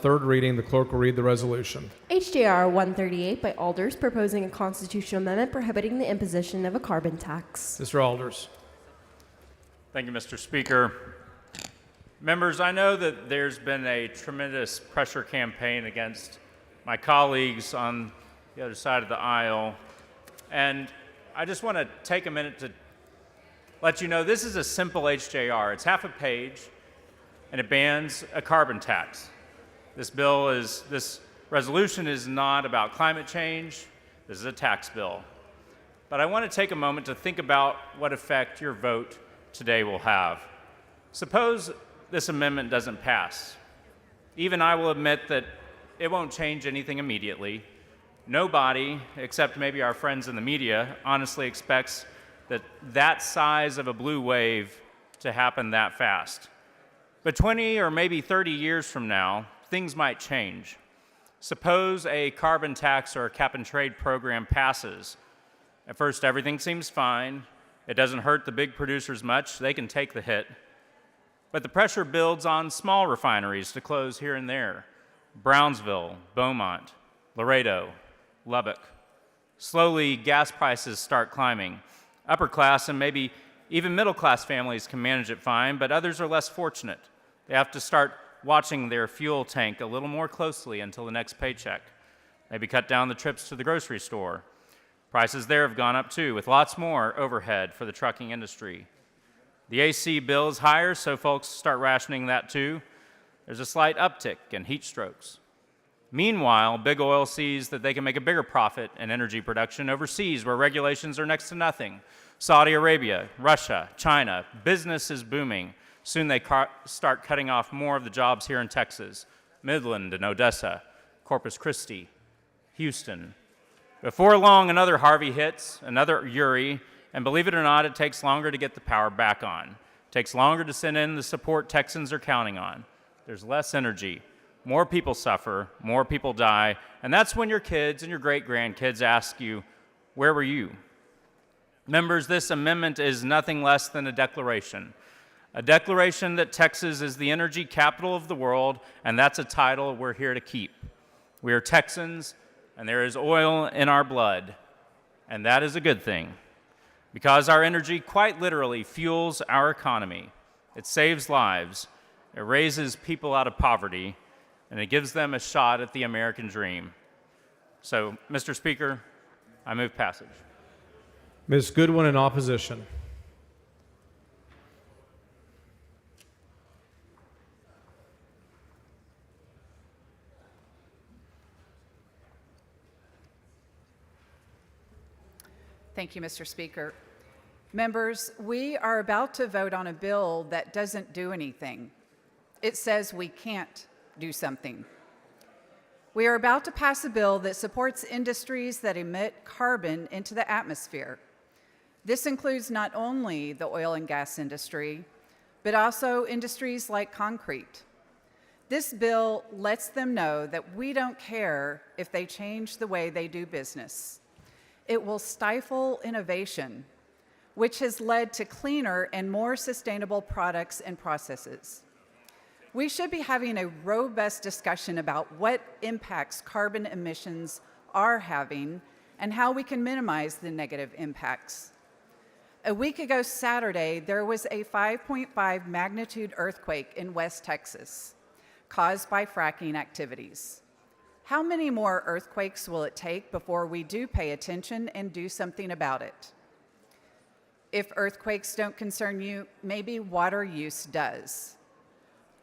third reading. The clerk will read the resolution. HJR 138 by Alders proposing a constitutional amendment prohibiting the imposition of a carbon tax. Mr. Alders. Thank you, Mr. Speaker. Members, I know that there's been a tremendous pressure campaign against my colleagues on the other side of the aisle, and I just want to take a minute to let you know this is a simple HJR. It's half a page, and it bans a carbon tax. This resolution is not about climate change. This is a tax bill. But I want to take a moment to think about what effect your vote today will have. Suppose this amendment doesn't pass. Even I will admit that it won't change anything immediately. Nobody, except maybe our friends in the media, honestly expects that size of a blue wave to happen that fast. But 20 or maybe 30 years from now, things might change. Suppose a carbon tax or a cap and trade program passes. At first, everything seems fine. It doesn't hurt the big producers much. They can take the hit. But the pressure builds on small refineries to close here and there. Brownsville, Beaumont, Laredo, Lubbock. Slowly, gas prices start climbing. Upper class and maybe even middle class families can manage it fine, but others are less fortunate. They have to start watching their fuel tank a little more closely until the next paycheck. Maybe cut down the trips to the grocery store. Prices there have gone up too, with lots more overhead for the trucking industry. The AC bill is higher, so folks start rationing that too. There's a slight uptick in heat strokes. Meanwhile, big oil sees that they can make a bigger profit in energy production overseas where regulations are next to nothing. Saudi Arabia, Russia, China, business is booming. Soon they start cutting off more of the jobs here in Texas, Midland and Odessa, Corpus Christi, Houston. Before long, another Harvey hits, another Uri, and believe it or not, it takes longer to get the power back on. It takes longer to send in the support Texans are counting on. There's less energy. More people suffer, more people die, and that's when your kids and your great-grandkids ask you, where were you? Members, this amendment is nothing less than a declaration that Texas is the energy capital of the world, and that's a title we're here to keep. We are Texans, and there is oil in our blood, and that is a good thing, because our energy quite literally fuels our economy. It saves lives, it raises people out of poverty, and it gives them a shot at the American dream. So, Mr. Speaker, I move passage. Ms. Goodwin in opposition. Thank you, Mr. Speaker. Members, we are about to vote on a bill that doesn't do anything. It says we can't do something. We are about to pass a bill that supports industries that emit carbon into the atmosphere. This includes not only the oil and gas industry, but also industries like concrete. This bill lets them know that we don't care if they change the way they do business. It will stifle innovation, which has led to cleaner and more sustainable products and processes. We should be having a robust discussion about what impacts carbon emissions are having and how we can minimize the negative impacts. A week ago Saturday, there was a 5.5 magnitude earthquake in West Texas caused by fracking activities. How many more earthquakes will it take before we do pay attention and do something about it? If earthquakes don't concern you, maybe water use does.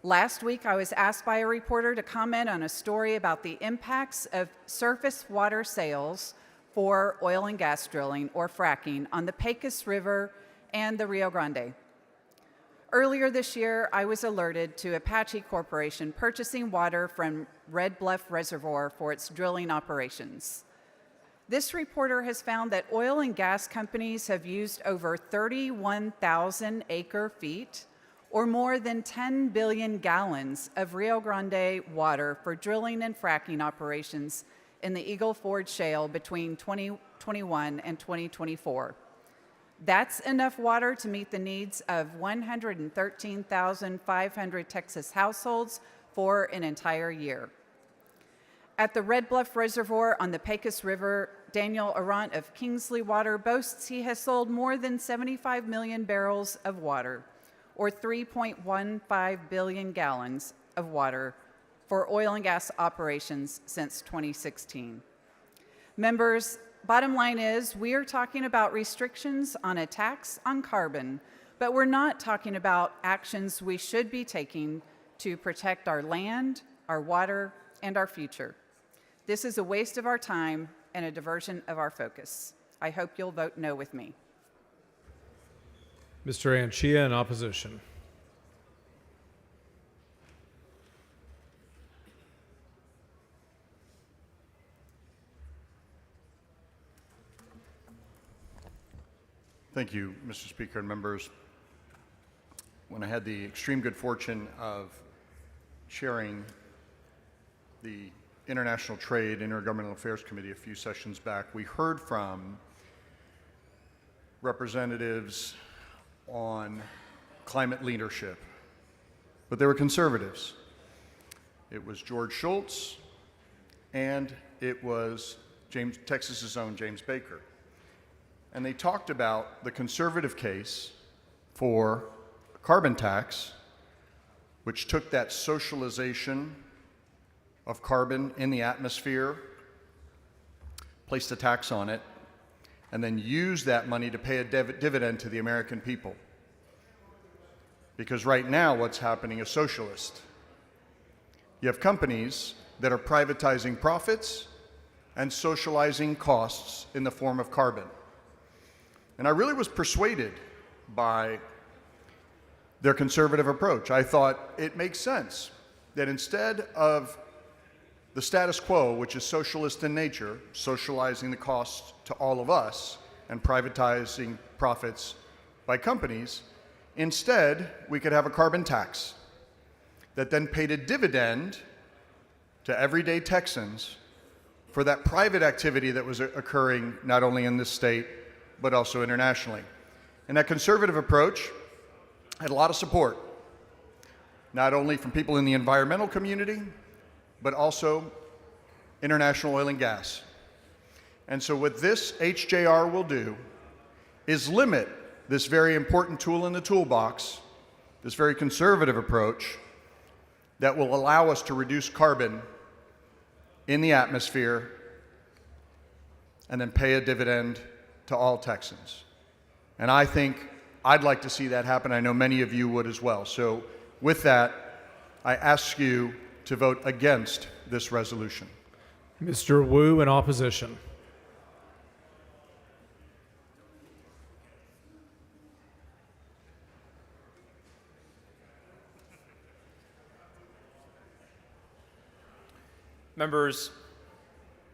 Last week, I was asked by a reporter to comment on a story about the impacts of surface water sales for oil and gas drilling, or fracking, on the Pecos River and the Rio Grande. Earlier this year, I was alerted to Apache Corporation purchasing water from Red Bluff Reservoir for its drilling operations. This reporter has found that oil and gas companies have used over 31,000 acre-feet, or more than 10 billion gallons of Rio Grande water for drilling and fracking operations in the Eagle Ford Shale between 2021 and 2024. That's enough water to meet the needs of 113,500 Texas households for an entire year. At the Red Bluff Reservoir on the Pecos River, Daniel Arant of Kingsley Water boasts he has sold more than 75 million barrels of water, or 3.15 billion gallons of water, for oil and gas operations since 2016. Members, bottom line is we are talking about restrictions on a tax on carbon, but we're not talking about actions we should be taking to protect our land, our water, and our future. This is a waste of our time and a diversion of our focus. I hope you'll vote no with me. Mr. Anchia in opposition. Thank you, Mr. Speaker and members. When I had the extreme good fortune of chairing the International Trade Intergovernmental Affairs Committee a few sessions back, we heard from representatives on climate leadership, but they were conservatives. It was George Shultz and it was Texas's own James Baker. And they talked about the conservative case for a carbon tax, which took that socialization of carbon in the atmosphere, placed a tax on it, and then used that money to pay a dividend to the American people. Because right now what's happening is socialist. You have companies that are privatizing profits and socializing costs in the form of carbon. And I really was persuaded by their conservative approach. I thought it makes sense that instead of the status quo, which is socialist in nature, socializing the costs to all of us and privatizing profits by companies, instead we could have a carbon tax that then paid a dividend to everyday Texans for that private activity that was occurring not only in this state, but also internationally. And that conservative approach had a lot of support, not only from people in the environmental community, but also international oil and gas. And so what this HJR will do is limit this very important tool in the toolbox, this very conservative approach that will allow us to reduce carbon in the atmosphere and then pay a dividend to all Texans. And I think I'd like to see that happen. I know many of you would as well. So with that, I ask you to vote against this resolution. Mr. Wu in opposition. Members,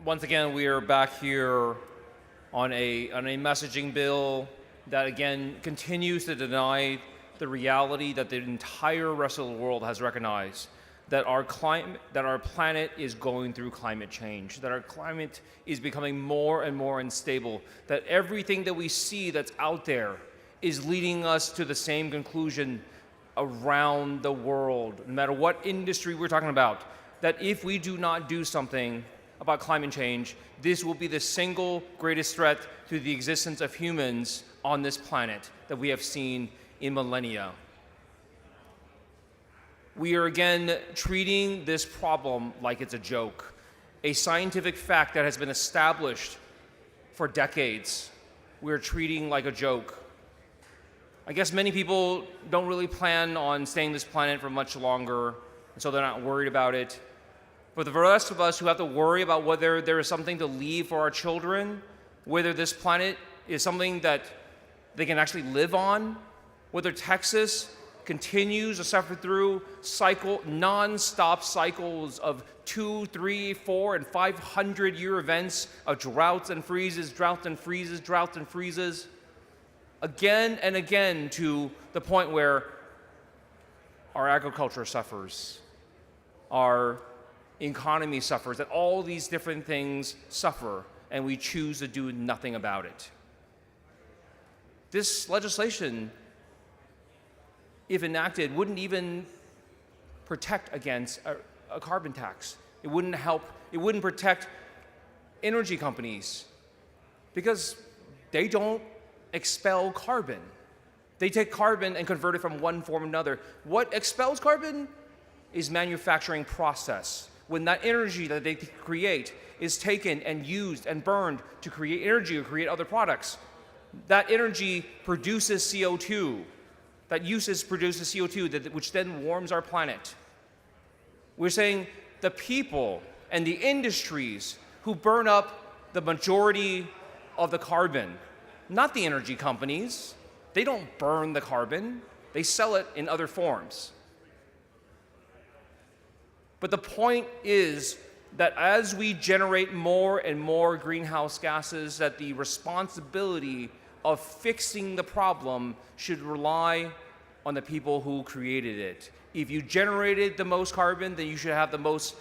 once again, we are back here on a messaging bill that again continues to deny the reality that the entire rest of the world has recognized, that our planet is going through climate change, that our climate is becoming more and more unstable, that everything that we see that's out there is leading us to the same conclusion around the world, no matter what industry we're talking about, that if we do not do something about climate change, this will be the single greatest threat to the existence of humans on this planet that we have seen in millennia. We are again treating this problem like it's a joke, a scientific fact that has been established for decades. We're treating like a joke. I guess many people don't really plan on staying on this planet for much longer, and so they're not worried about it. But for the rest of us who have to worry about whether there is something to leave for our children, whether this planet is something that they can actually live on, whether Texas continues to suffer through non-stop cycles of 2, 3, 4, and 500-year events of droughts and freezes, droughts and freezes, droughts and freezes, again and again, to the point where our agriculture suffers, our economy suffers, that all these different things suffer, and we choose to do nothing about it. This legislation, if enacted, wouldn't even protect against a carbon tax. It wouldn't help, it wouldn't protect energy companies because they don't expel carbon. They take carbon and convert it from one form to another. What expels carbon is manufacturing process. When that energy that they create is taken and used and burned to create energy or create other products, that energy produces CO2. That uses produces CO2, which then warms our planet. We're saying the people and the industries who burn up the majority of the carbon, not the energy companies. They don't burn the carbon, they sell it in other forms. But the point is that as we generate more and more greenhouse gases, that the responsibility of fixing the problem should rely on the people who created it. If you generated the most carbon, then you should have the most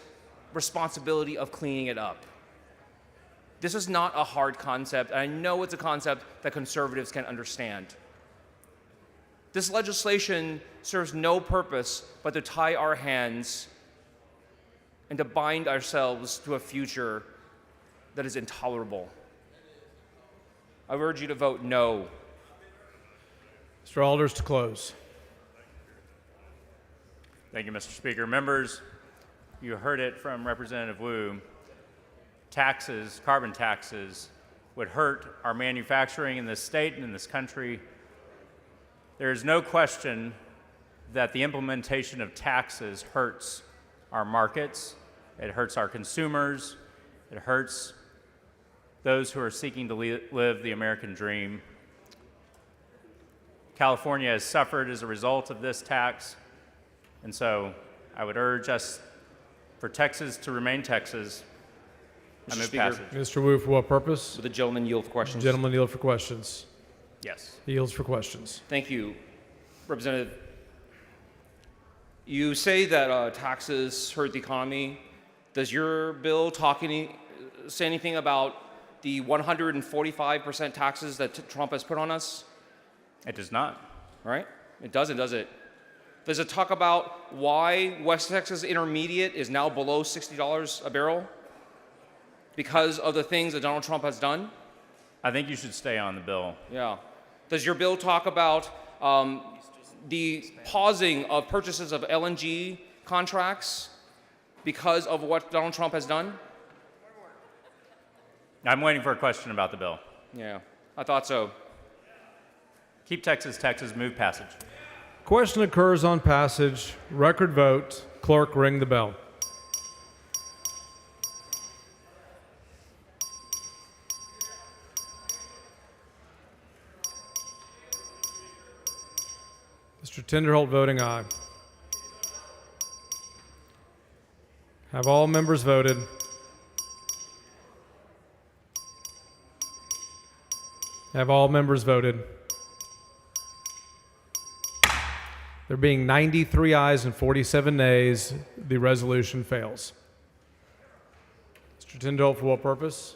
responsibility of cleaning it up. This is not a hard concept, and I know it's a concept that conservatives can understand. This legislation serves no purpose but to tie our hands and to bind ourselves to a future that is intolerable. I urge you to vote no. Mr. Alders to close. Thank you, Mr. Speaker. Members, you heard it from Representative Wu. Taxes, carbon taxes, would hurt our manufacturing in this state and in this country. There is no question that the implementation of taxes hurts our markets, it hurts our consumers, it hurts those who are seeking to live the American dream. California has suffered as a result of this tax, and so I would urge us for Texas to remain Texas. I Mr. move Speaker. passage. Mr. Wu, for what purpose? Would the gentleman yield for questions? Gentleman yield for questions. Yes. He yields for questions. Thank you, Representative. You say that taxes hurt the economy. Does your bill say anything about the 145% taxes that Trump has put on us? It does not. All right? It doesn't, does it? Does it talk about why West Texas Intermediate is now below $60 a barrel? Because of the things that Donald Trump has done? I think you should stay on the bill. Yeah. Does your bill talk about the pausing of purchases of LNG contracts because of what Donald Trump has done? I'm waiting for a question about the bill. Yeah, I thought so. Keep Texas, Texas, move passage. Question occurs on passage. Record vote. Clerk, ring the bell. Mr. Tinderholt voting aye. Have all members voted? Have all members voted? There being 93 ayes and 47 nays, the resolution fails. Mr. Tinderholt, for what purpose?